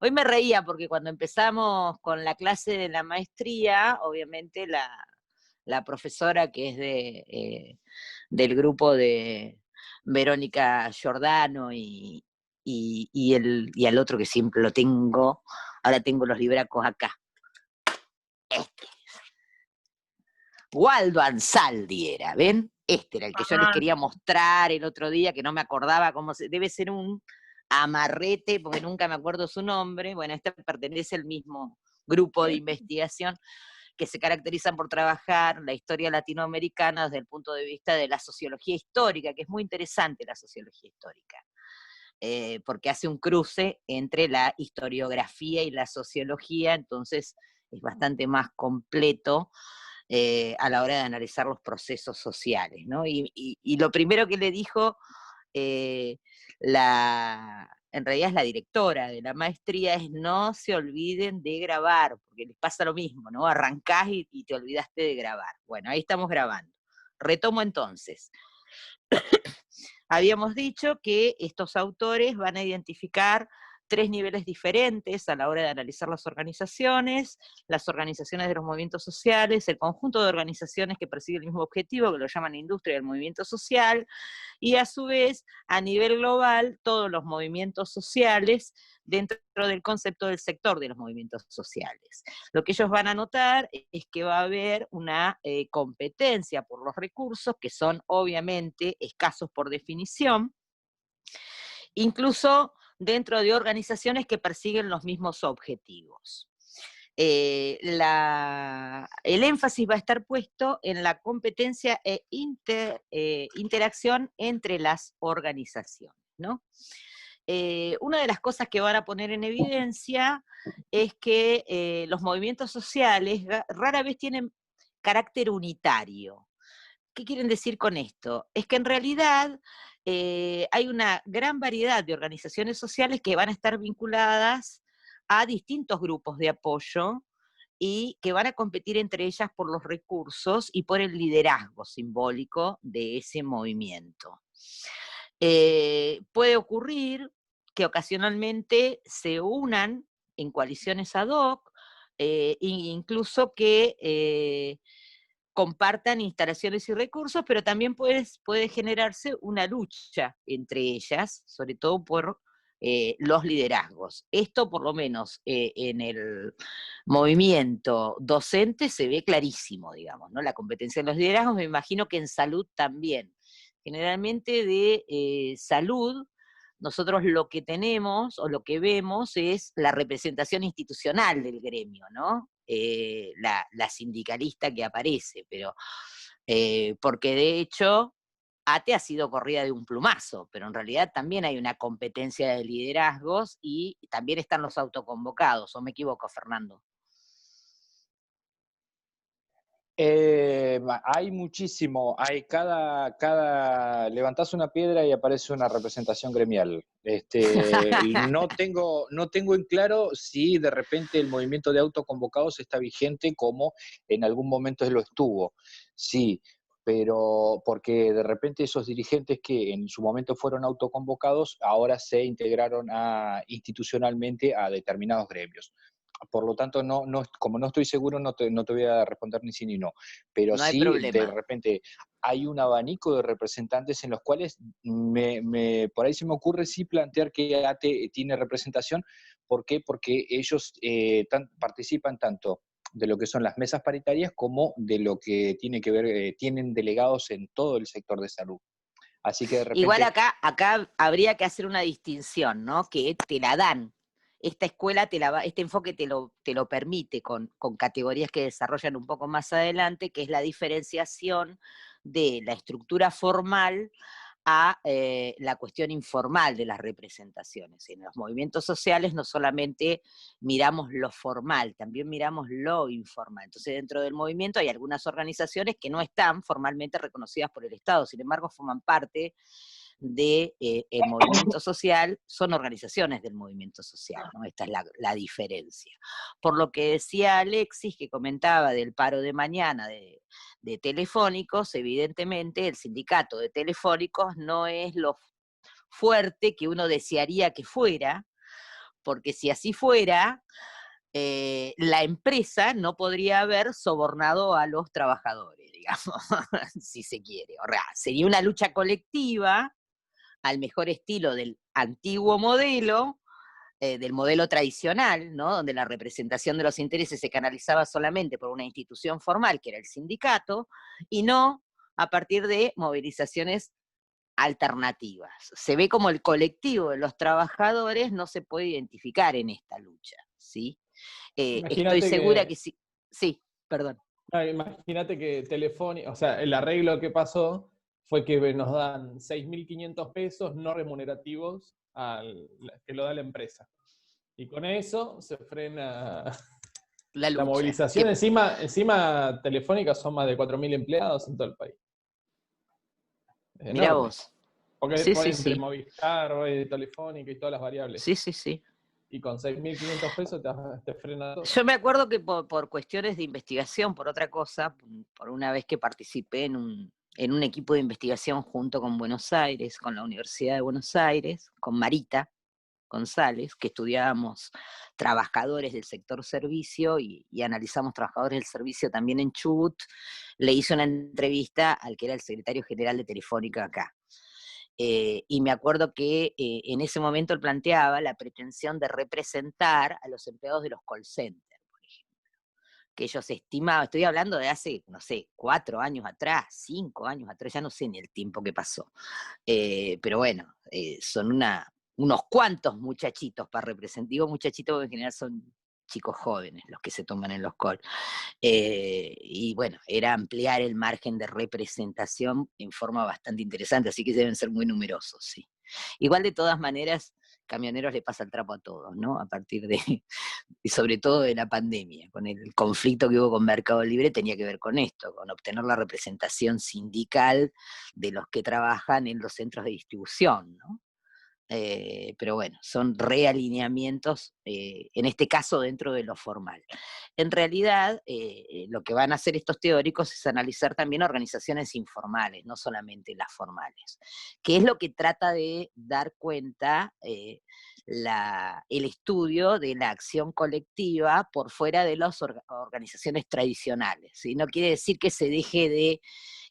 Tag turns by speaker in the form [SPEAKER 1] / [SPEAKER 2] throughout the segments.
[SPEAKER 1] Hoy me reía porque cuando empezamos con la clase de la maestría, obviamente la profesora que es del grupo de Verónica Giordano y el otro que siempre lo tengo, ahora tengo los libracos acá. Este. Waldo Ansaldi era, ¿ven? Este era el que yo les quería mostrar el otro día, que no me acordaba cómo se... Debe ser un amarrete, porque nunca me acuerdo su nombre. Bueno, este pertenece al mismo grupo de investigación que se caracterizan por trabajar la historia latinoamericana desde el punto de vista de la sociología histórica, que es muy interesante la sociología histórica, porque hace un cruce entre la historiografía y la sociología, entonces es bastante más completo a la hora de analizar los procesos sociales, ¿no? Y lo primero que le dijo en realidad es la directora de la maestría, es no se olviden de grabar, porque les pasa lo mismo, ¿no? Arrancás y te olvidaste de grabar. Bueno, ahí estamos grabando. Retomo entonces. Habíamos dicho que estos autores van a identificar 3 niveles diferentes a la hora de analizar las organizaciones de los movimientos sociales, el conjunto de organizaciones que persiguen el mismo objetivo, que lo llaman industria del movimiento social, y a su vez, a nivel global, todos los movimientos sociales dentro del concepto del sector de los movimientos sociales. Lo que ellos van a notar es que va a haber una competencia por los recursos, que son obviamente escasos por definición, incluso dentro de organizaciones que persiguen los mismos objetivos. El énfasis va a estar puesto en la competencia e interacción entre las organizaciones, ¿no? Una de las cosas que van a poner en evidencia es que los movimientos sociales rara vez tienen carácter unitario. ¿Qué quieren decir con esto? Es que en realidad hay una gran variedad de organizaciones sociales que van a estar vinculadas a distintos grupos de apoyo y que van a competir entre ellas por los recursos y por el liderazgo simbólico de ese movimiento. Puede ocurrir que ocasionalmente se unan en coaliciones ad hoc, e incluso que compartan instalaciones y recursos, pero también puede generarse una lucha entre ellas, sobre todo por los liderazgos. Esto, por lo menos, en el movimiento docente se ve clarísimo, digamos, ¿no? La competencia de los liderazgos, me imagino que en salud también. Generalmente de salud, nosotros lo que tenemos o lo que vemos es la representación institucional del gremio, ¿no? La sindicalista que aparece, pero porque de hecho ATE ha sido corrida de un plumazo, pero en realidad también hay una competencia de liderazgos y también están los autoconvocados, ¿o me equivoco, Fernando?
[SPEAKER 2] Hay muchísimo, hay levantás una piedra y aparece una representación gremial. No tengo en claro si de repente el movimiento de autoconvocados está vigente como en algún momento lo estuvo. Sí, pero porque de repente esos dirigentes que en su momento fueron autoconvocados ahora se integraron institucionalmente a determinados gremios. Por lo tanto, como no estoy seguro, no te voy a responder ni sí ni no. Pero
[SPEAKER 1] No hay
[SPEAKER 2] sí, de
[SPEAKER 1] problema.
[SPEAKER 2] repente, hay un abanico de representantes en los cuales por ahí se me ocurre sí plantear que ATE tiene representación. ¿Por qué? Porque ellos participan tanto de lo que son las mesas paritarias como de lo que tiene que ver, tienen delegados en todo el sector de salud. Así que de
[SPEAKER 1] Igual
[SPEAKER 2] repente
[SPEAKER 1] acá habría que hacer una distinción, ¿no? Que te la dan. Esta escuela, este enfoque te lo permite con categorías que desarrollan un poco más adelante, que es la diferenciación de la estructura formal a la cuestión informal de las representaciones. En los movimientos sociales no solamente miramos lo formal, también miramos lo informal. Entonces, dentro del movimiento hay algunas organizaciones que no están formalmente reconocidas por el Estado, sin embargo, forman parte del movimiento social, son organizaciones del movimiento social, ¿no? Esta es la diferencia. Por lo que decía Alexis, que comentaba del paro de mañana de telefónicos, evidentemente el sindicato de telefónicos no es lo fuerte que uno desearía que fuera, porque si así fuera, la empresa no podría haber sobornado a los trabajadores, digamos, si se quiere. O sea, sería una lucha colectiva al mejor estilo del antiguo modelo, del modelo tradicional, ¿no? Donde la representación de los intereses se canalizaba solamente por una institución formal, que era el sindicato, y no a partir de movilizaciones alternativas. Se ve como el colectivo de los trabajadores no se puede identificar en esta lucha, ¿sí? Estoy
[SPEAKER 3] Imagínate
[SPEAKER 1] segura que
[SPEAKER 3] que,
[SPEAKER 1] sí. Sí, perdón.
[SPEAKER 3] imagínate que Telefónica, o sea, el arreglo que pasó fue que nos dan 6.500 pesos no remunerativos que lo da la empresa. Y con eso se frena
[SPEAKER 1] La
[SPEAKER 3] la
[SPEAKER 1] lucha.
[SPEAKER 3] movilización. Encima Telefónica son más de 4.000 empleados en todo el país. Es
[SPEAKER 1] Mira
[SPEAKER 3] enorme.
[SPEAKER 1] vos.
[SPEAKER 3] Porque
[SPEAKER 1] Sí,
[SPEAKER 3] fue
[SPEAKER 1] sí,
[SPEAKER 3] entre
[SPEAKER 1] sí.
[SPEAKER 3] Movistar, Telefónica y todas las variables.
[SPEAKER 1] Sí, sí, sí.
[SPEAKER 3] Y con 6.500 pesos te frena todo.
[SPEAKER 1] Yo me acuerdo que por cuestiones de investigación, por otra cosa, por una vez que participé en un equipo de investigación junto con Buenos Aires, con la Universidad de Buenos Aires, con Marita González, que estudiábamos trabajadores del sector servicio y analizamos trabajadores del servicio también en Chubut, le hice una entrevista al que era el secretario general de Telefónica acá. Y me acuerdo que en ese momento él planteaba la pretensión de representar a los empleados de los call centers, por ejemplo, que ellos estimaban, estoy hablando de hace, no sé, 4 años atrás, 5 años atrás, ya no sé ni el tiempo que pasó, pero bueno, son unos cuantos muchachitos para representar, digo muchachitos porque en general son chicos jóvenes los que se toman en los call. Y bueno, era ampliar el margen de representación en forma bastante interesante, así que deben ser muy numerosos, sí. Igual de todas maneras, camioneros le pasa el trapo a todos, ¿no? A partir de, y sobre todo de la pandemia, con el conflicto que hubo con Mercado Libre tenía que ver con esto, con obtener la representación sindical de los que trabajan en los centros de distribución, ¿no? Pero bueno, son realineamientos, en este caso dentro de lo formal. En realidad, lo que van a hacer estos teóricos es analizar también organizaciones informales, no solamente las formales, que es lo que trata de dar cuenta el estudio de la acción colectiva por fuera de las organizaciones tradicionales, ¿sí? No quiere decir que se deje de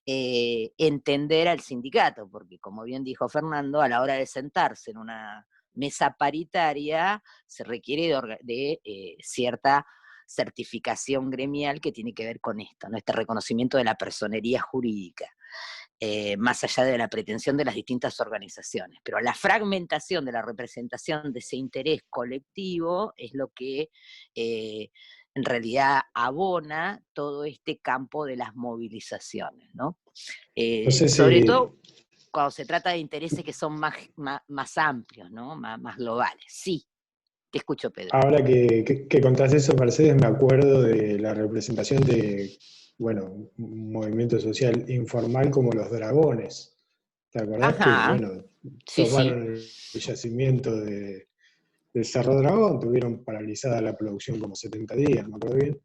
[SPEAKER 1] entender al sindicato, porque como bien dijo Fernando, a la hora de sentarse en una mesa paritaria se requiere de cierta certificación gremial que tiene que ver con esto, ¿no? Este reconocimiento de la personería jurídica, más allá de la pretensión de las distintas organizaciones. Pero la fragmentación de la representación de ese interés colectivo es lo que en realidad abona todo este campo de las movilizaciones, ¿no?
[SPEAKER 4] No sé
[SPEAKER 1] Sobre
[SPEAKER 4] si,
[SPEAKER 1] todo cuando se trata de intereses que son más amplios, ¿no? Más globales. Sí, te escucho, Pedro.
[SPEAKER 4] ahora que contás eso, Mercedes, me acuerdo de la representación de, bueno, un movimiento social informal como los Dragones. ¿Te acordás que,
[SPEAKER 1] Ajá,
[SPEAKER 4] bueno,
[SPEAKER 1] sí, sí.
[SPEAKER 4] tomaron el yacimiento del Cerro Dragón, tuvieron paralizada la producción como 70 días, no me acuerdo bien?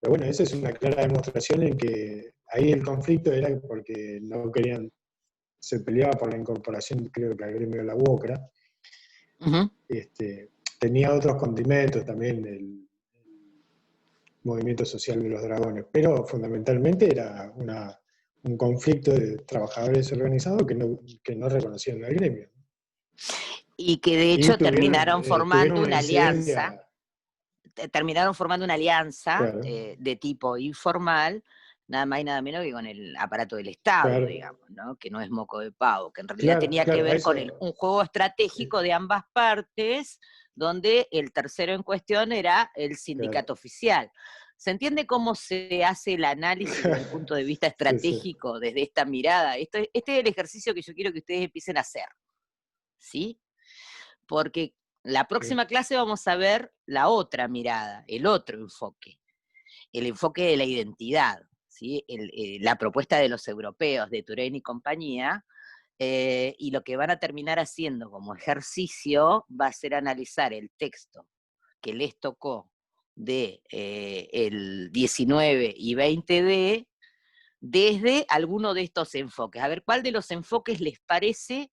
[SPEAKER 4] Pero bueno, esa es una clara demostración en que ahí el conflicto era porque no querían, se peleaba por la incorporación, creo que al gremio de la UOCRA.
[SPEAKER 1] Uh-huh.
[SPEAKER 4] Tenía otros condimentos también el movimiento social de los dragones, pero fundamentalmente era un conflicto de trabajadores organizados que no reconocían al gremio.
[SPEAKER 1] Y que de
[SPEAKER 4] Y
[SPEAKER 1] hecho
[SPEAKER 4] tuvieron una incidencia,
[SPEAKER 1] terminaron formando una alianza
[SPEAKER 4] claro,
[SPEAKER 1] de tipo informal, nada más y nada menos que con el aparato del Estado,
[SPEAKER 4] claro,
[SPEAKER 1] digamos, ¿no? Que no es moco de pavo, que en realidad
[SPEAKER 4] claro,
[SPEAKER 1] tenía que
[SPEAKER 4] claro, a
[SPEAKER 1] ver con
[SPEAKER 4] eso,
[SPEAKER 1] un juego estratégico de ambas partes, donde el tercero en cuestión era el
[SPEAKER 4] claro.
[SPEAKER 1] sindicato oficial. ¿Se entiende cómo se hace el análisis desde el punto de vista
[SPEAKER 4] Sí, sí,
[SPEAKER 1] estratégico, desde esta mirada? Este es el ejercicio que yo quiero que ustedes empiecen a hacer, ¿sí? Porque la
[SPEAKER 4] sí.
[SPEAKER 1] próxima clase vamos a ver la otra mirada, el enfoque de la identidad, ¿sí? La propuesta de los europeos, de Turén y compañía, y lo que van a terminar haciendo como ejercicio va a ser analizar el texto que les tocó de el 19 y 20D desde alguno de estos enfoques. A ver cuál de los enfoques les parece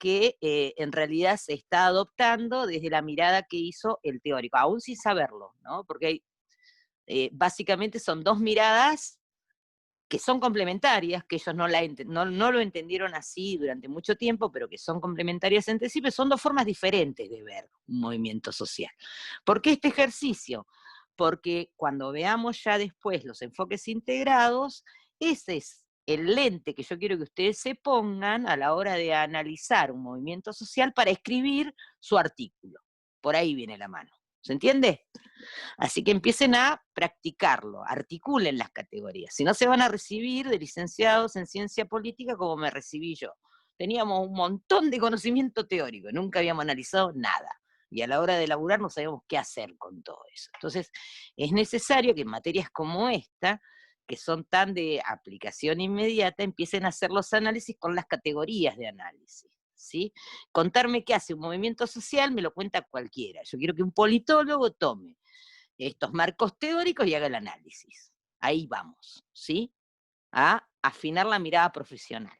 [SPEAKER 1] que en realidad se está adoptando desde la mirada que hizo el teórico, aún sin saberlo, ¿no? Porque básicamente son dos miradas que son complementarias, que ellos no lo entendieron así durante mucho tiempo, pero que son complementarias entre sí, pero son dos formas diferentes de ver un movimiento social. ¿Por qué este ejercicio? Porque cuando veamos ya después los enfoques integrados, ese es el lente que yo quiero que ustedes se pongan a la hora de analizar un movimiento social para escribir su artículo. Por ahí viene la mano. ¿Se entiende? Así que empiecen a practicarlo, articulen las categorías. Si no, se van a recibir de licenciados en ciencia política como me recibí yo. Teníamos un montón de conocimiento teórico, nunca habíamos analizado nada. Y a la hora de elaborar no sabíamos qué hacer con todo eso. Entonces, es necesario que en materias como esta, que son tan de aplicación inmediata, empiecen a hacer los análisis con las categorías de análisis. ¿Sí? Contarme qué hace un movimiento social me lo cuenta cualquiera. Yo quiero que un politólogo tome estos marcos teóricos y haga el análisis. Ahí vamos, ¿sí? A afinar la mirada profesional.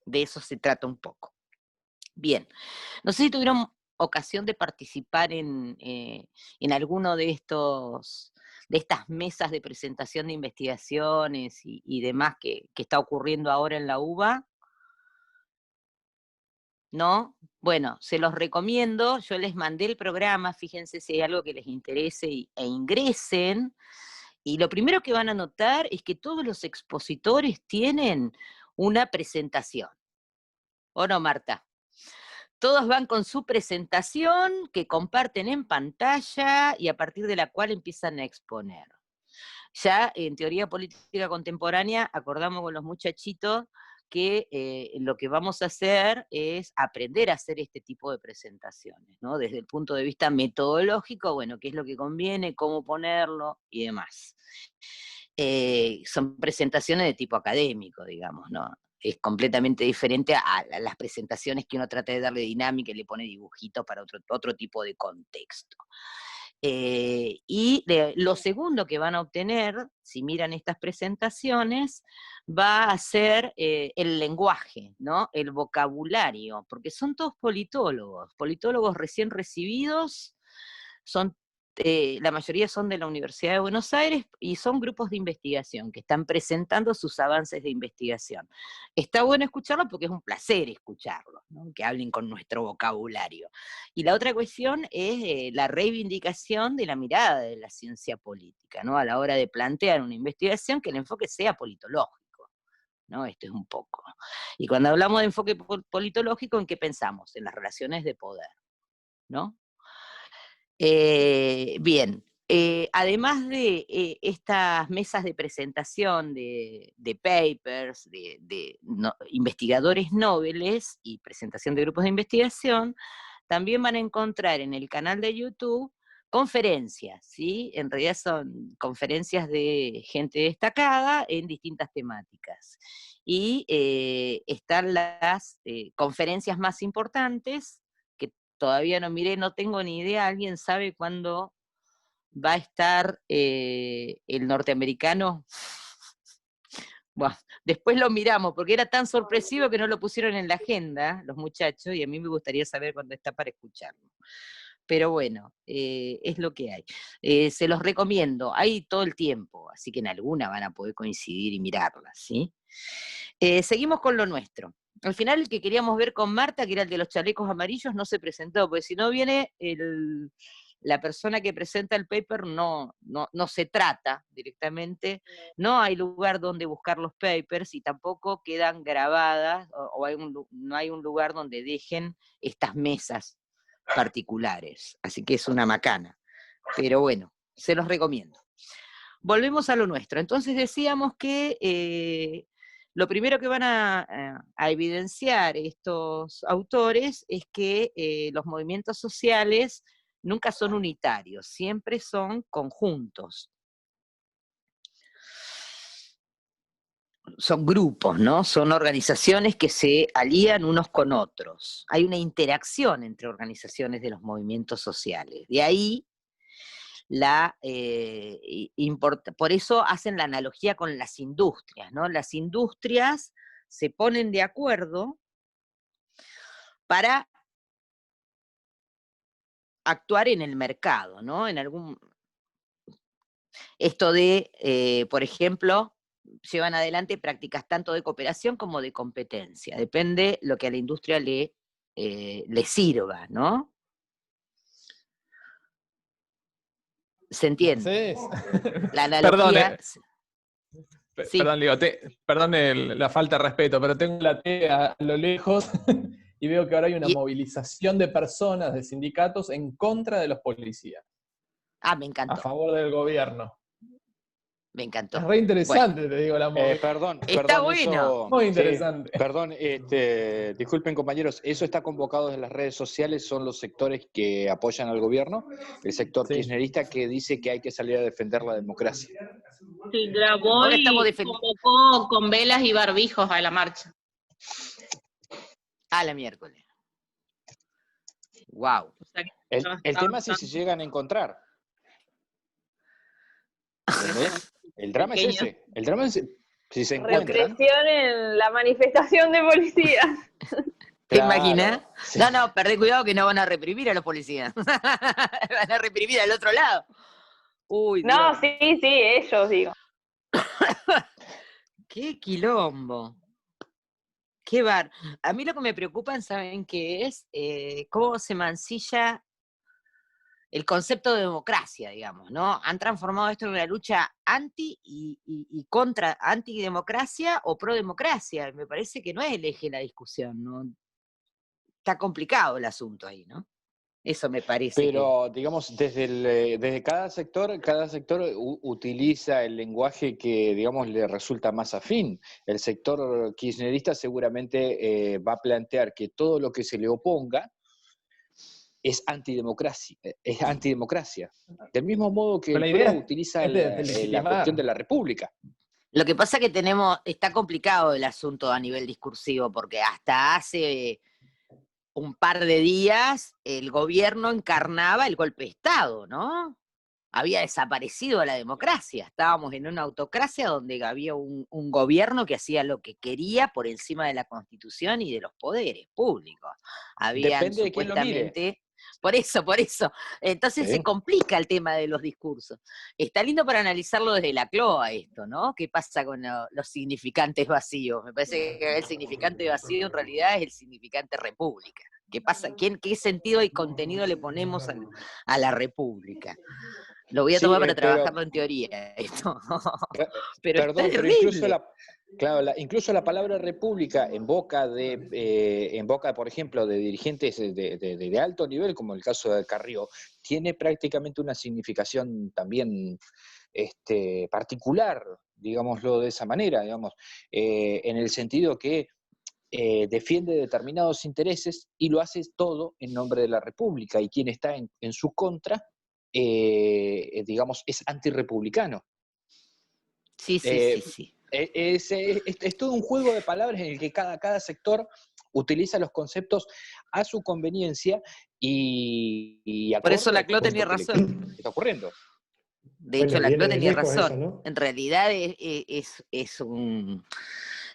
[SPEAKER 1] De eso se trata un poco. Bien, no sé si tuvieron ocasión de participar en alguno de estas mesas de presentación de investigaciones y demás que está ocurriendo ahora en la UBA. ¿No? Bueno, se los recomiendo, yo les mandé el programa, fíjense si hay algo que les interese e ingresen, y lo primero que van a notar es que todos los expositores tienen una presentación. ¿O no, Marta? Todos van con su presentación que comparten en pantalla y a partir de la cual empiezan a exponer. Ya en teoría política contemporánea acordamos con los muchachitos que lo que vamos a hacer es aprender a hacer este tipo de presentaciones, ¿no? Desde el punto de vista metodológico, bueno, qué es lo que conviene, cómo ponerlo y demás. Son presentaciones de tipo académico, digamos, ¿no? Es completamente diferente a las presentaciones que uno trata de darle dinámica y le pone dibujitos para otro tipo de contexto. Lo segundo que van a obtener, si miran estas presentaciones, va a ser el lenguaje, ¿no? El vocabulario, porque son todos politólogos recién recibidos, la mayoría son de la Universidad de Buenos Aires y son grupos de investigación que están presentando sus avances de investigación. Está bueno escucharlo porque es un placer escucharlos, ¿no? Que hablen con nuestro vocabulario. Y la otra cuestión es la reivindicación de la mirada de la ciencia política, ¿no? A la hora de plantear una investigación que el enfoque sea politológico, ¿no? Esto es un poco. Y cuando hablamos de enfoque politológico, ¿en qué pensamos? En las relaciones de poder, ¿no? Bien, además de estas mesas de presentación de papers, investigadores nobles y presentación de grupos de investigación, también van a encontrar en el canal de YouTube conferencias, ¿sí? En realidad son conferencias de gente destacada en distintas temáticas. Y están las conferencias más importantes, todavía no miré, no tengo ni idea, ¿alguien sabe cuándo va a estar el norteamericano? Bueno, después lo miramos, porque era tan sorpresivo que no lo pusieron en la agenda, los muchachos, y a mí me gustaría saber cuándo está para escucharlo. Pero bueno, es lo que hay. Se los recomiendo, hay todo el tiempo, así que en alguna van a poder coincidir y mirarla, ¿sí? Seguimos con lo nuestro. Al final el que queríamos ver con Marta, que era el de los chalecos amarillos, no se presentó, porque si no viene la persona que presenta el paper, no se trata directamente, no hay lugar donde buscar los papers y tampoco quedan grabadas, no hay un lugar donde dejen estas mesas particulares, así que es una macana, pero bueno, se los recomiendo. Volvemos a lo nuestro, entonces decíamos que lo primero que van a evidenciar estos autores es que los movimientos sociales nunca son unitarios, siempre son conjuntos. Son grupos, ¿no? Son organizaciones que se alían unos con otros. Hay una interacción entre organizaciones de los movimientos sociales. De ahí por eso hacen la analogía con las industrias, ¿no? Las industrias se ponen de acuerdo para actuar en el mercado, ¿no? Esto de, por ejemplo, llevan adelante prácticas tanto de cooperación como de competencia. Depende lo que a la industria le sirva, ¿no? ¿Se entiende? La analogía...
[SPEAKER 3] Sí. Perdón, digo, perdón la falta de respeto, pero tengo la T a lo lejos y veo que ahora hay una movilización de personas, de sindicatos, en contra de los policías.
[SPEAKER 1] Ah, me encantó.
[SPEAKER 3] A favor del gobierno.
[SPEAKER 1] Me encantó.
[SPEAKER 3] Es re interesante, bueno, te digo, la
[SPEAKER 2] perdón,
[SPEAKER 1] está bueno.
[SPEAKER 3] Eso, muy interesante.
[SPEAKER 2] Sí, perdón, disculpen compañeros, eso está convocado en las redes sociales, son los sectores que apoyan al gobierno, el sector kirchnerista que dice que hay que salir a defender la democracia.
[SPEAKER 5] Sí, grabó y convocó con velas y barbijos a la marcha.
[SPEAKER 1] A la miércoles. Wow.
[SPEAKER 2] O sea, el tema es si se llegan a encontrar. El drama es ese. El drama es si se encuentran.
[SPEAKER 6] Represión en la manifestación de policías.
[SPEAKER 1] ¿Te imaginas? Sí. No, perdé cuidado que no van a reprimir a los policías. Van a reprimir al otro lado. Uy,
[SPEAKER 6] no, Dios. Sí, ellos, digo.
[SPEAKER 1] Qué quilombo. Qué bar. A mí lo que me preocupa, ¿saben qué es? Cómo se mancilla el concepto de democracia, digamos, ¿no? Han transformado esto en una lucha anti y contra antidemocracia o pro-democracia. Me parece que no es el eje de la discusión, ¿no? Está complicado el asunto ahí, ¿no? Eso me parece.
[SPEAKER 2] Pero, digamos, desde cada sector utiliza el lenguaje que, digamos, le resulta más afín. El sector kirchnerista seguramente va a plantear que todo lo que se le oponga es antidemocracia. Del mismo modo que el PRO utiliza la cuestión de la república.
[SPEAKER 1] Lo que pasa es que está complicado el asunto a nivel discursivo, porque hasta hace un par de días el gobierno encarnaba el golpe de Estado, ¿no? Había desaparecido la democracia. Estábamos en una autocracia donde había un gobierno que hacía lo que quería por encima de la Constitución y de los poderes públicos.
[SPEAKER 2] Depende de quién lo mire.
[SPEAKER 1] Por eso. Entonces sí. Se complica el tema de los discursos. Está lindo para analizarlo desde la cloa esto, ¿no? ¿Qué pasa con los significantes vacíos? Me parece que el significante vacío en realidad es el significante república. ¿Qué pasa? ¿Qué sentido y contenido le ponemos a la república? Lo voy a tomar para trabajarlo en teoría, esto. Pero
[SPEAKER 2] incluso la palabra república en boca, por ejemplo, de dirigentes de alto nivel, como el caso de Carrió, tiene prácticamente una significación también particular, digámoslo de esa manera, digamos, en el sentido que defiende determinados intereses y lo hace todo en nombre de la república, y quien está en su contra, digamos, es antirrepublicano.
[SPEAKER 1] Sí.
[SPEAKER 2] Es todo un juego de palabras en el que cada sector utiliza los conceptos a su conveniencia y
[SPEAKER 1] por eso la CLO tenía razón.
[SPEAKER 2] Está ocurriendo.
[SPEAKER 1] De hecho, la CLO tenía razón. Eso, ¿no? En realidad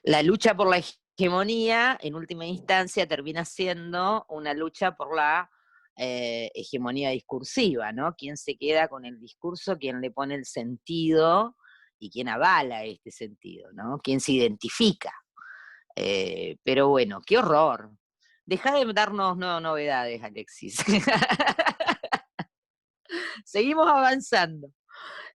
[SPEAKER 1] la lucha por la hegemonía, en última instancia, termina siendo una lucha por la hegemonía discursiva, ¿no? ¿Quién se queda con el discurso? ¿Quién le pone el sentido? ¿Y quién avala este sentido? ¿No? ¿Quién se identifica? Pero bueno, qué horror. Dejá de darnos novedades, Alexis. Seguimos avanzando.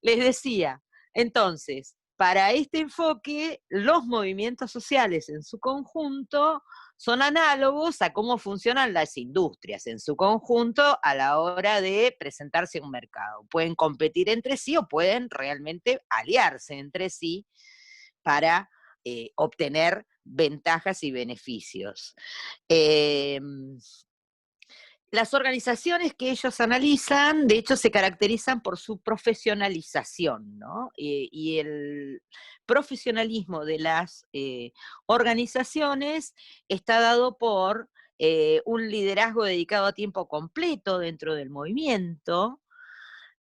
[SPEAKER 1] Les decía, entonces, para este enfoque, los movimientos sociales en su conjunto son análogos a cómo funcionan las industrias en su conjunto a la hora de presentarse en un mercado. Pueden competir entre sí o pueden realmente aliarse entre sí para obtener ventajas y beneficios. Las organizaciones que ellos analizan, de hecho, se caracterizan por su profesionalización, ¿no? Y el profesionalismo de las organizaciones está dado por un liderazgo dedicado a tiempo completo dentro del movimiento,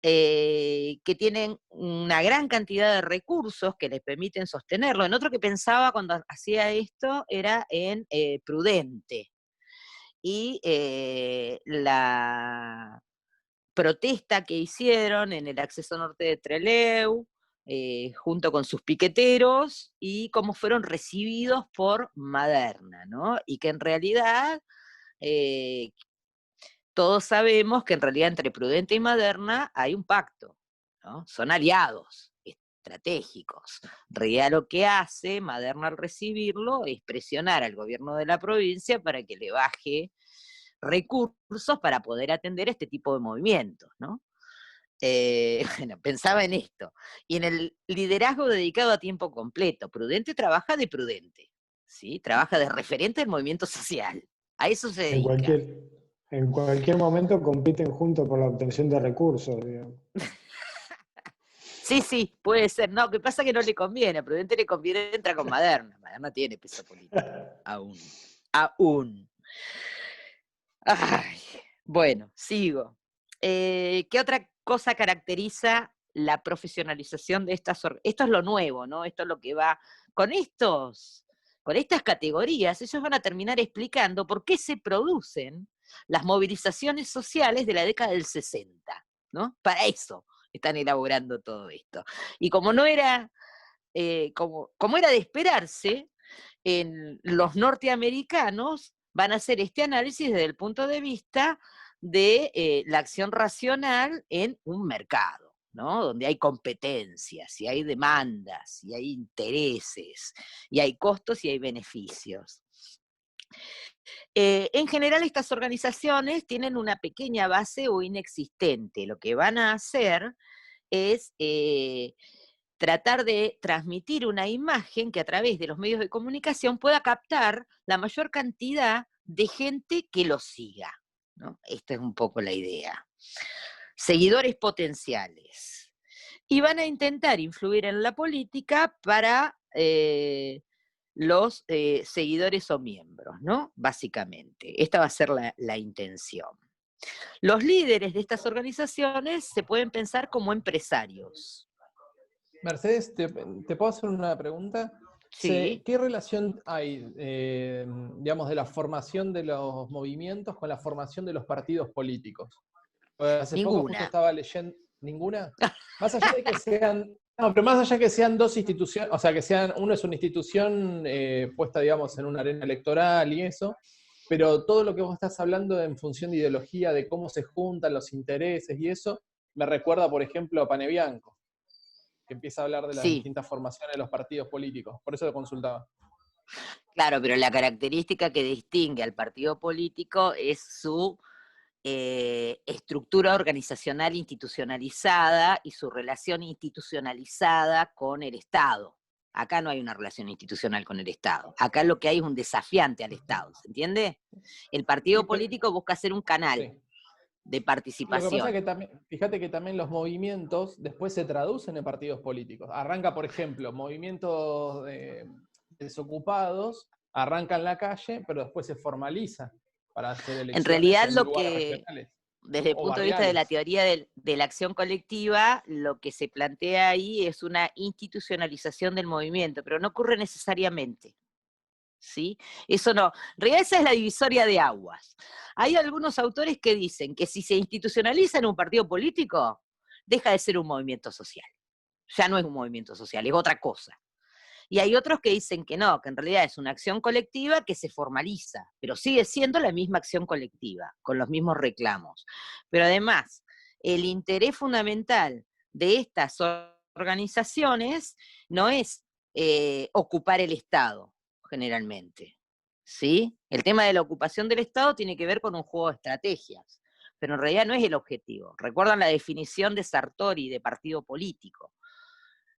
[SPEAKER 1] que tienen una gran cantidad de recursos que les permiten sostenerlo. En otro que pensaba cuando hacía esto era en Prudente. y la protesta que hicieron en el acceso norte de Trelew, junto con sus piqueteros, y cómo fueron recibidos por Maderna, ¿no? Y que en realidad todos sabemos que en realidad entre Prudente y Maderna hay un pacto, ¿no? Son aliados estratégicos. En realidad lo que hace Maderna al recibirlo es presionar al gobierno de la provincia para que le baje recursos para poder atender este tipo de movimientos, ¿no? Bueno, pensaba en esto. Y en el liderazgo dedicado a tiempo completo. Prudente trabaja de Prudente, ¿sí? Trabaja de referente del movimiento social. A eso se dedica.
[SPEAKER 4] En cualquier momento compiten juntos por la obtención de recursos, digamos.
[SPEAKER 1] Sí, puede ser. No, que pasa que no le conviene. A Prudente le conviene entrar con Maderna. Maderna tiene peso político. Aún. Ay, bueno, sigo. ¿Qué otra cosa caracteriza la profesionalización de estas organizaciones? Esto es lo nuevo, ¿no? Esto es lo que va con estas categorías. Ellos van a terminar explicando por qué se producen las movilizaciones sociales de la década del 60, ¿no? Para eso están elaborando todo esto. Y como no era, como era de esperarse, en los norteamericanos van a hacer este análisis desde el punto de vista de la acción racional en un mercado, ¿no? Donde hay competencias, y hay demandas, y hay intereses, y hay costos y hay beneficios. En general estas organizaciones tienen una pequeña base o inexistente. Lo que van a hacer es tratar de transmitir una imagen que a través de los medios de comunicación pueda captar la mayor cantidad de gente que los siga, ¿no? Esta es un poco la idea. Seguidores potenciales. Y van a intentar influir en la política para los seguidores o miembros, ¿no? Básicamente. Esta va a ser la intención. Los líderes de estas organizaciones se pueden pensar como empresarios.
[SPEAKER 3] Mercedes, ¿te puedo hacer una pregunta?
[SPEAKER 1] Sí.
[SPEAKER 3] ¿Qué relación hay, digamos, de la formación de los movimientos con la formación de los partidos políticos? Hace poco justo estaba leyendo, ¿ninguna? Más allá de que sean, no, pero más allá de que sean dos instituciones, o sea, que sean, uno es una institución puesta, digamos, en una arena electoral y eso, pero todo lo que vos estás hablando en función de ideología, de cómo se juntan los intereses y eso, me recuerda, por ejemplo, a Panebianco, que empieza a hablar de las distintas formaciones de los partidos políticos. Por eso lo consultaba.
[SPEAKER 1] Claro, pero la característica que distingue al partido político es su estructura organizacional institucionalizada y su relación institucionalizada con el Estado. Acá no hay una relación institucional con el Estado. Acá lo que hay es un desafiante al Estado, ¿se entiende? El partido político busca ser un canal de participación.
[SPEAKER 3] Lo que pasa es que también, fíjate que también los movimientos después se traducen en partidos políticos. Arranca, por ejemplo, movimientos desocupados, arranca en la calle, pero después se formaliza para hacer elecciones
[SPEAKER 1] en realidad
[SPEAKER 3] en
[SPEAKER 1] lo
[SPEAKER 3] lugares
[SPEAKER 1] que,
[SPEAKER 3] regionales,
[SPEAKER 1] desde el punto de vista de la teoría de la acción colectiva, lo que se plantea ahí es una institucionalización del movimiento, pero no ocurre necesariamente. ¿Sí? Eso no. En realidad esa es la divisoria de aguas. Hay algunos autores que dicen que si se institucionaliza en un partido político, deja de ser un movimiento social. Ya no es un movimiento social, es otra cosa. Y hay otros que dicen que no, que en realidad es una acción colectiva que se formaliza, pero sigue siendo la misma acción colectiva, con los mismos reclamos. Pero además, el interés fundamental de estas organizaciones no es ocupar el Estado, generalmente. ¿Sí? El tema de la ocupación del Estado tiene que ver con un juego de estrategias, pero en realidad no es el objetivo. ¿Recuerdan la definición de Sartori de partido político?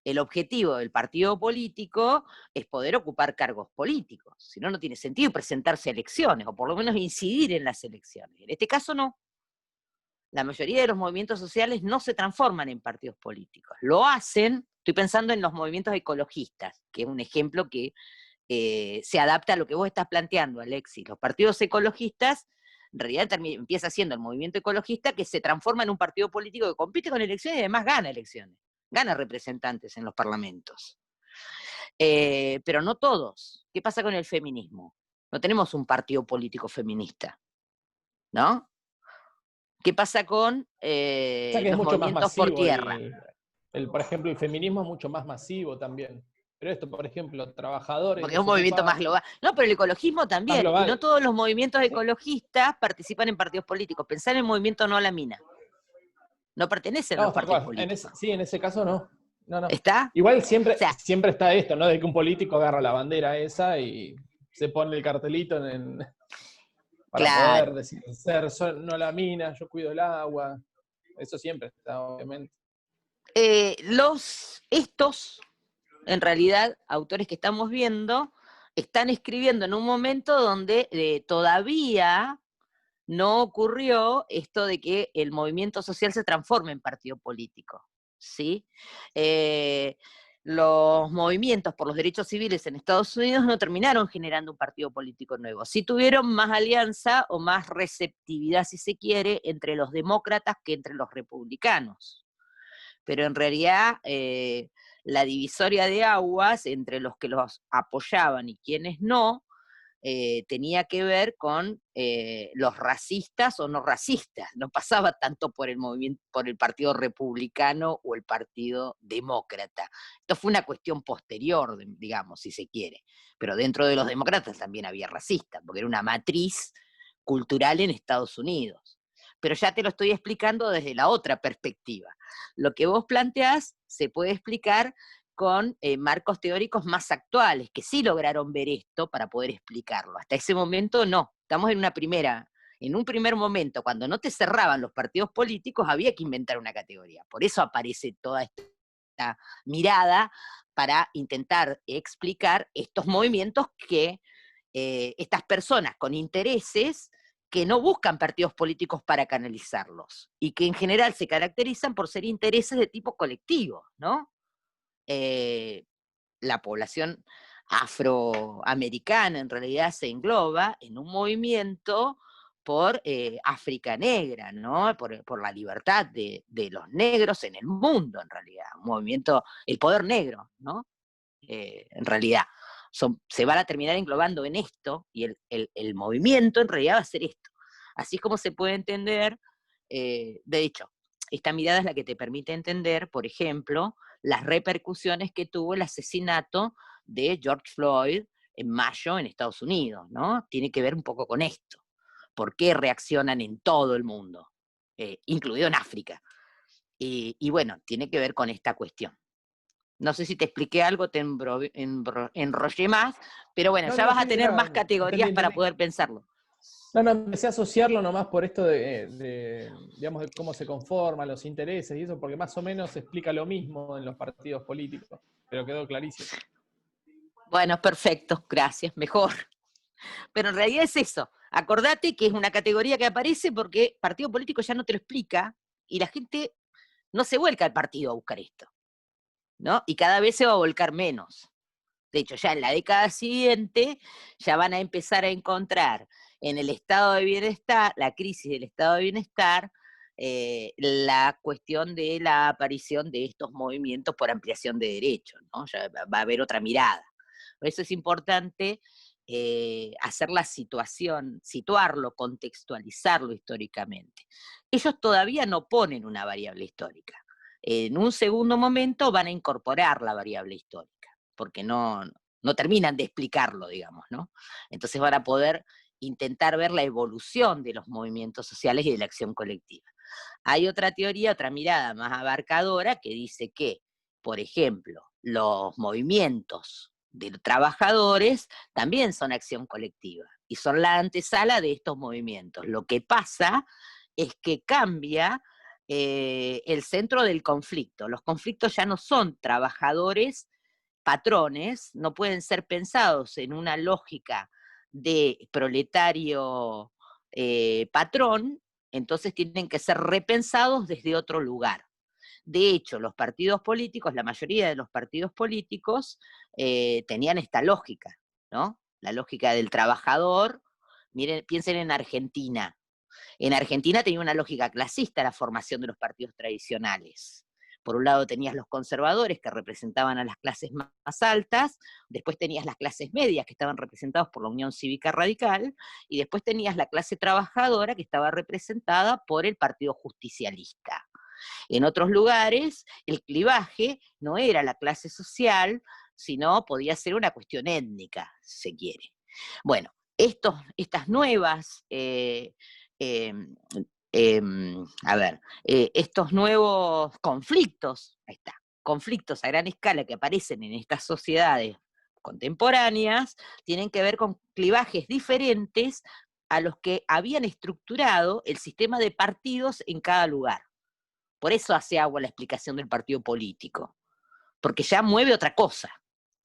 [SPEAKER 1] El objetivo del partido político es poder ocupar cargos políticos, si no, no tiene sentido presentarse a elecciones, o por lo menos incidir en las elecciones. En este caso no. La mayoría de los movimientos sociales no se transforman en partidos políticos. Lo hacen, estoy pensando en los movimientos ecologistas, que es un ejemplo que se adapta a lo que vos estás planteando, Alexis. Los partidos ecologistas, en realidad empieza siendo el movimiento ecologista que se transforma en un partido político que compite con elecciones y además gana elecciones. Gana representantes en los parlamentos. Pero no todos. ¿Qué pasa con el feminismo? No tenemos un partido político feminista. ¿no? ¿Qué pasa con
[SPEAKER 3] O sea que es
[SPEAKER 1] los
[SPEAKER 3] mucho más
[SPEAKER 1] movimientos por
[SPEAKER 3] masivo,
[SPEAKER 1] tierra?
[SPEAKER 3] por ejemplo, el feminismo es mucho más masivo también. Pero esto, por ejemplo, trabajadores
[SPEAKER 1] Porque
[SPEAKER 3] que
[SPEAKER 1] es un
[SPEAKER 3] se
[SPEAKER 1] movimiento más
[SPEAKER 3] ocupaban,
[SPEAKER 1] global. No, pero el ecologismo
[SPEAKER 3] más
[SPEAKER 1] también. Y no
[SPEAKER 3] global.
[SPEAKER 1] todos los movimientos
[SPEAKER 3] Sí.
[SPEAKER 1] ecologistas participan en partidos políticos. Pensá en el movimiento No a la Mina. No pertenecen a
[SPEAKER 3] No,
[SPEAKER 1] los
[SPEAKER 3] tal
[SPEAKER 1] partidos
[SPEAKER 3] cual.
[SPEAKER 1] políticos.
[SPEAKER 3] Sí, en ese caso no. No, no.
[SPEAKER 1] ¿Está?
[SPEAKER 3] Igual
[SPEAKER 1] O sea,
[SPEAKER 3] siempre está esto, ¿no? De que un político agarra la bandera esa y se pone el cartelito para poder
[SPEAKER 1] claro.
[SPEAKER 3] decir, no la mina, yo cuido el agua. Eso siempre está, obviamente.
[SPEAKER 1] Estos, en realidad, autores que estamos viendo, están escribiendo en un momento donde todavía no ocurrió esto de que el movimiento social se transforme en partido político, ¿sí? Los movimientos por los derechos civiles en Estados Unidos no terminaron generando un partido político nuevo. Sí tuvieron más alianza o más receptividad, si se quiere, entre los demócratas que entre los republicanos. Pero en realidad la divisoria de aguas entre los que los apoyaban y quienes no, tenía que ver con los racistas o no racistas, no pasaba tanto por el movimiento, por el Partido Republicano o el Partido Demócrata. Esto fue una cuestión posterior, digamos, si se quiere, pero dentro de los demócratas también había racistas, porque era una matriz cultural en Estados Unidos. Pero ya te lo estoy explicando desde la otra perspectiva. Lo que vos planteás se puede explicar con marcos teóricos más actuales, que sí lograron ver esto para poder explicarlo. Hasta ese momento no. Estamos en un primer momento, cuando no te cerraban los partidos políticos, había que inventar una categoría. Por eso aparece toda esta mirada para intentar explicar estos movimientos que estas personas con intereses que no buscan partidos políticos para canalizarlos, y que en general se caracterizan por ser intereses de tipo colectivo, ¿no? La población afroamericana en realidad se engloba en un movimiento por África Negra, ¿no? Por la libertad de los negros en el mundo, en realidad. Un movimiento, el poder negro, ¿no? En realidad. Se van a terminar englobando en esto, y el movimiento en realidad va a ser esto. Así es como se puede entender, de hecho, esta mirada es la que te permite entender, por ejemplo, las repercusiones que tuvo el asesinato de George Floyd en mayo en Estados Unidos, ¿no? Tiene que ver un poco con esto. ¿Por qué reaccionan en todo el mundo? Incluido en África. Y bueno, tiene que ver con esta cuestión. No sé si te expliqué algo, te enrollé más, pero bueno,
[SPEAKER 3] No,
[SPEAKER 1] ya
[SPEAKER 3] no,
[SPEAKER 1] vas a
[SPEAKER 3] sí,
[SPEAKER 1] tener más
[SPEAKER 3] entendí,
[SPEAKER 1] categorías para
[SPEAKER 3] entendí.
[SPEAKER 1] poder pensarlo.
[SPEAKER 3] No, empecé a asociarlo nomás por esto digamos, de cómo se conforman los intereses y eso, porque más o menos se explica lo mismo en los partidos políticos, pero quedó clarísimo.
[SPEAKER 1] Bueno, perfecto, gracias, mejor. Pero en realidad es eso. Acordate que es una categoría que aparece porque partido político ya no te lo explica y la gente no se vuelca al partido a buscar esto, ¿no? Y cada vez se va a volcar menos. De hecho, ya en la década siguiente ya van a empezar a encontrar en el estado de bienestar, la crisis del estado de bienestar, la cuestión de la aparición de estos movimientos por ampliación de derechos, ¿no? Ya va a haber otra mirada. Por eso es importante hacer la situación, situarlo, contextualizarlo históricamente. Ellos todavía no ponen una variable histórica. En un segundo momento van a incorporar la variable histórica, porque no terminan de explicarlo, digamos, ¿no? Entonces van a poder intentar ver la evolución de los movimientos sociales y de la acción colectiva. Hay otra teoría, otra mirada más abarcadora que dice que, por ejemplo, los movimientos de trabajadores también son acción colectiva y son la antesala de estos movimientos. Lo que pasa es que cambia el centro del conflicto. Los conflictos ya no son trabajadores patrones, no pueden ser pensados en una lógica de proletario patrón, entonces tienen que ser repensados desde otro lugar. De hecho, los partidos políticos, la mayoría de los partidos políticos tenían esta lógica, ¿no? La lógica del trabajador. Miren, piensen en Argentina. En Argentina tenía una lógica clasista la formación de los partidos tradicionales, Por un lado tenías los conservadores, que representaban a las clases más altas, después tenías las clases medias, que estaban representadas por la Unión Cívica Radical, y después tenías la clase trabajadora, que estaba representada por el Partido Justicialista. En otros lugares, el clivaje no era la clase social, sino podía ser una cuestión étnica, si se quiere. Bueno, estas nuevas... estos nuevos conflictos, ahí está, conflictos a gran escala que aparecen en estas sociedades contemporáneas, tienen que ver con clivajes diferentes a los que habían estructurado el sistema de partidos en cada lugar. Por eso hace agua la explicación del partido político, porque ya mueve otra cosa,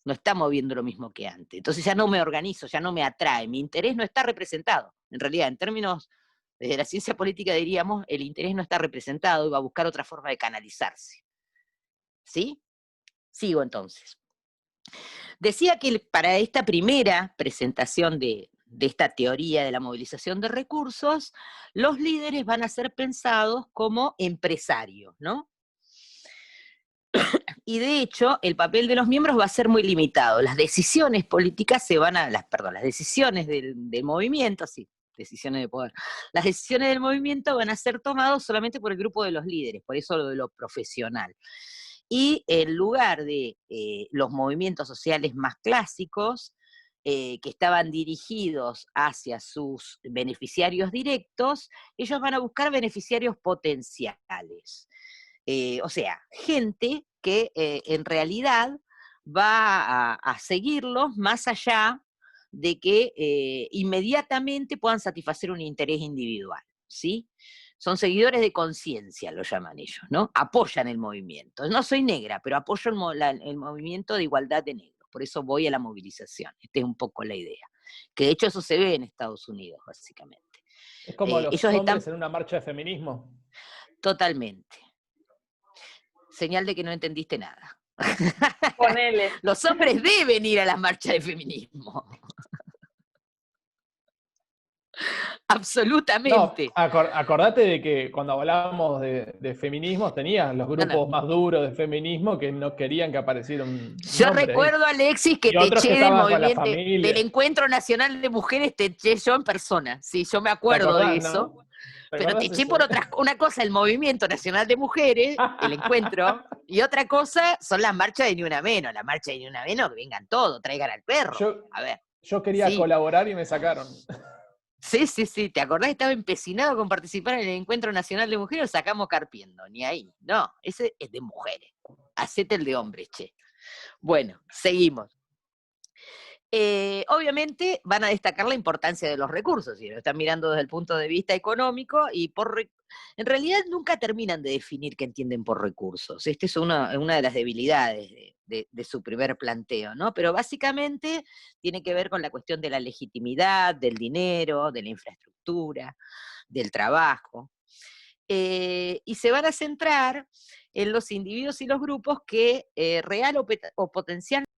[SPEAKER 1] no está moviendo lo mismo que antes. Entonces ya no me organizo, ya no me atrae, mi interés no está representado. En realidad, en términos desde la ciencia política diríamos, el interés no está representado y va a buscar otra forma de canalizarse. ¿Sí? Sigo entonces. Decía que para esta primera presentación de esta teoría de la movilización de recursos, los líderes van a ser pensados como empresarios, ¿no? Y de hecho, el papel de los miembros va a ser muy limitado. Las decisiones políticas las decisiones del movimiento, sí, decisiones de poder. Las decisiones del movimiento van a ser tomadas solamente por el grupo de los líderes, por eso lo de lo profesional. Y en lugar de los movimientos sociales más clásicos, que estaban dirigidos hacia sus beneficiarios directos, ellos van a buscar beneficiarios potenciales. O sea, gente que en realidad va a seguirlos más allá de que inmediatamente puedan satisfacer un interés individual, ¿sí? Son seguidores de conciencia, lo llaman ellos, ¿no? Apoyan el movimiento. No soy negra, pero apoyo el movimiento de igualdad de negros, por eso voy a la movilización. Esta es un poco la idea. Que de hecho eso se ve en Estados Unidos, básicamente.
[SPEAKER 3] Es como los hombres en una marcha de feminismo.
[SPEAKER 1] Totalmente. Señal de que no entendiste nada.
[SPEAKER 6] Ponele.
[SPEAKER 1] Los hombres deben ir a las marchas de feminismo. Absolutamente.
[SPEAKER 3] No, acordate de que cuando hablábamos de feminismo tenías los grupos más duros de feminismo que no querían que apareciera un
[SPEAKER 1] Yo recuerdo,
[SPEAKER 3] ahí.
[SPEAKER 1] Alexis, que te eché del movimiento del Encuentro Nacional de Mujeres, te eché yo en persona. Sí, yo me acuerdo de eso. ¿No? Pero te eché por una cosa el Movimiento Nacional de Mujeres, el encuentro, y otra cosa son las marchas de Ni Una Menos. La marcha de Ni Una Menos, que vengan todos, traigan al perro.
[SPEAKER 3] Yo quería colaborar y me sacaron.
[SPEAKER 1] Sí, ¿te acordás? Estaba empecinado con participar en el Encuentro Nacional de Mujeres, lo sacamos carpiendo, ni ahí. No, ese es de mujeres. Hacete el de hombres, che. Bueno, seguimos. Obviamente van a destacar la importancia de los recursos, si lo están mirando desde el punto de vista económico, y en realidad nunca terminan de definir qué entienden por recursos. Esta es una de las debilidades de su primer planteo, ¿no? Pero básicamente tiene que ver con la cuestión de la legitimidad, del dinero, de la infraestructura, del trabajo. Y se van a centrar en los individuos y los grupos que real o potencialmente